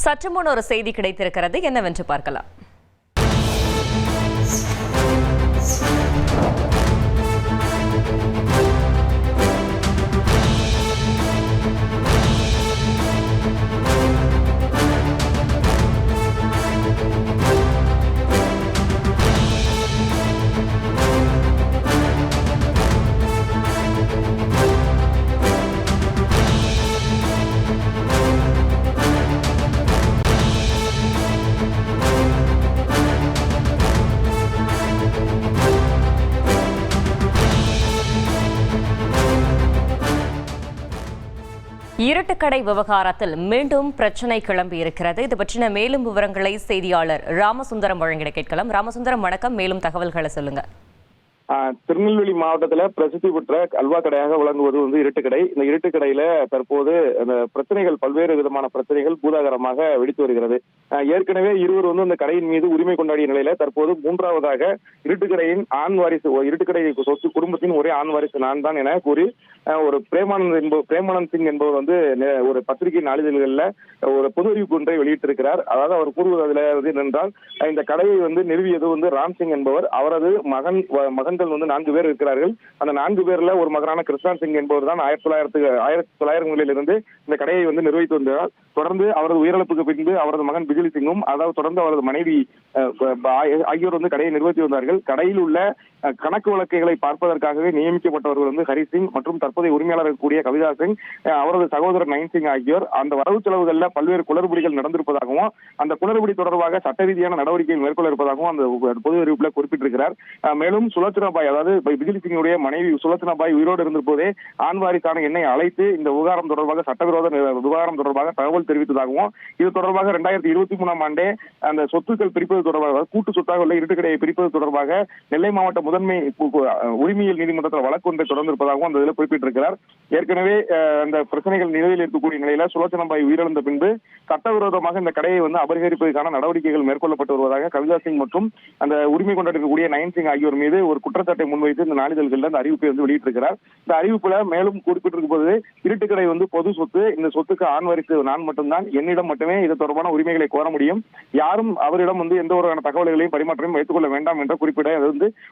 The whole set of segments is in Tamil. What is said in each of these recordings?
சற்று முன் ஒரு செய்தி கிடைத்திருக்கிறது, என்னவென்று பார்க்கலாம். இருட்டுக்கடை விவகாரத்தில் மீண்டும் பிரச்சனை கிளம்பி இருக்கிறது. இது பற்றின மேலும் விவரங்களை செய்தியாளர் ராமசுந்தரம் வழங்கிட கேட்கலாம். ராமசுந்தரம், வணக்கம். மேலும் தகவல்களை சொல்லுங்க. திருநெல்வேலி மாவட்டத்துல பிரசித்தி பெற்ற அல்வா கடையாக விளங்குவது இருட்டுக்கடை. இந்த இருட்டுக்கடையில தற்போது அந்த பிரச்சனைகள், பல்வேறு விதமான பிரச்சனைகள் பூதாகரமாக வெடித்து வருகிறது. ஏற்கனவே இருவர் இந்த கடையின் மீது உரிமை கொண்டாடிய நிலையில தற்போது மூன்றாவதாக இருட்டுக்கடையின் ஆண் வாரிசு, இருட்டுக்கடை சொத்து குடும்பத்தின் ஒரே ஆண் வாரிசு நான் தான் என கூறி ஒரு பிரேமானந்த் சிங் என்பவர் ஒரு பத்திரிகை நாளிதழ்கள்ல ஒரு பொது அறிவிப்பு ஒன்றை வெளியிட்டிருக்கிறார். அதாவது அவர் கூறுவது அதுல என்னென்றால், இந்த கடையை நிறுவியது ராம் சிங் என்பவர். அவரது மகன்கள் 4 பேர் இருக்கிறார்கள். அந்த 4 பேர்ல ஒரு மகனான கிருஷ்ணா சிங் என்பவர் தான் 1900 இருந்து இந்த கடையை நிர்வகித்து வந்தார். தொடர்ந்து அவரது உயிரிழப்புக்கு பின்பு அவரது மகன் பிஜிலி சிங்கும், அதாவது தொடர்ந்து அவரது மனைவி ஆகியோர் கடையை நிர்வகித்து வந்தார்கள். கடையில் உள்ள கணக்கு வழக்குகளை பார்ப்பதற்காகவே நியமிக்கப்பட்டவர்கள் ஹரி சிங் மற்றும் தற்போதைய உரிமையாளர் கூடிய கவிதா சிங், அவரது சகோதரர் நயன் சிங் ஆகியோர். அந்த வரவு செலவுகள்ல பல்வேறு குளறுபடிகள் நடந்திருப்பதாகவும் அந்த குளறுபடி தொடர்பாக சட்ட ரீதியான நடவடிக்கைகள் மேற்கொள்ள இருப்பதாகவும் அந்த பொது அறிவிப்புல குறிப்பிட்டிருக்கிறார். மேலும் சுலோச்சனாபாய், அதாவது பிஜிலி சிங்குடைய மனைவி சுலோச்சனாபாய் உயிரோடு இருந்த போதே ஆண் வாரிசான என்னை அழைத்து இந்த விவகாரம் தொடர்பாக, சட்டவிரோத விவகாரம் தொடர்பாக தகவல் தெரிவித்ததாகவும், இது தொடர்பாக 2023 ஆண்டே அந்த சொத்துக்கள் பிரிப்பது தொடர்பாக, கூட்டு சொத்தாக உள்ள இருட்டுக்கடையை பிரிப்பது தொடர்பாக நெல்லை மாவட்ட முதன்மை உரிமையியல் நீதிமன்றத்தில் வழக்கு ஒன்றை தொடர்ந்திருப்பதாகவும் அந்த இதில் குறிப்பிட்டிருக்கிறார். ஏற்கனவே அந்த பிரச்சனைகள் நிலுவையில் இருக்கக்கூடிய நிலையில சுலோச்சனாபாய் உயிரிழந்த பின்பு சட்டவிரோதமாக இந்த கடையை அபகரிப்பதற்கான நடவடிக்கைகள் மேற்கொள்ளப்பட்டு வருவதாக கவிதா சிங் மற்றும் அந்த உரிமை கொண்டிருக்கக்கூடிய நயன் சிங் ஆகியோர் மீது ஒரு குற்றச்சாட்டை முன்வைத்து இந்த நாளிதழ்களில் அந்த அறிவிப்பை வெளியிட்டிருக்கிறார். இந்த அறிவிப்புல மேலும் குறிப்பிட்டிருக்கும் போது, இருட்டுக்கடை பொது சொத்து, இந்த சொத்துக்கு ஆண் வாரிசு நான் மட்டும்தான், என்னிடம் மட்டுமே இது தொடர்பான உரிமைகளை கோர முடியும், யாரும் அவரிடம் எந்த ஒரு தகவல்களையும் பரிமாற்றம் வைத்துக் கொள்ள வேண்டாம் என்ற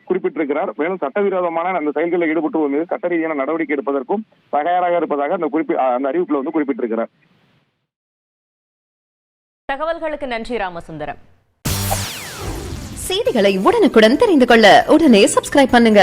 குறிப்பிட்டிருக்கிறார். மேலும் சட்டவிரோதமான அந்த செயல்களில் ஈடுபட்டு மீது சட்ட ரீதியான நடவடிக்கை எடுப்பதற்கும் தயாராக இருப்பதாக அந்த அறிவிப்புல குறிப்பிட்டிருக்கிறார். தகவல்களுக்கு நன்றி ராமசுந்தரம். செய்திகளை உடனுக்குடன் தெரிந்து கொள்ள உடனே சப்ஸ்கிரைப் பண்ணுங்க.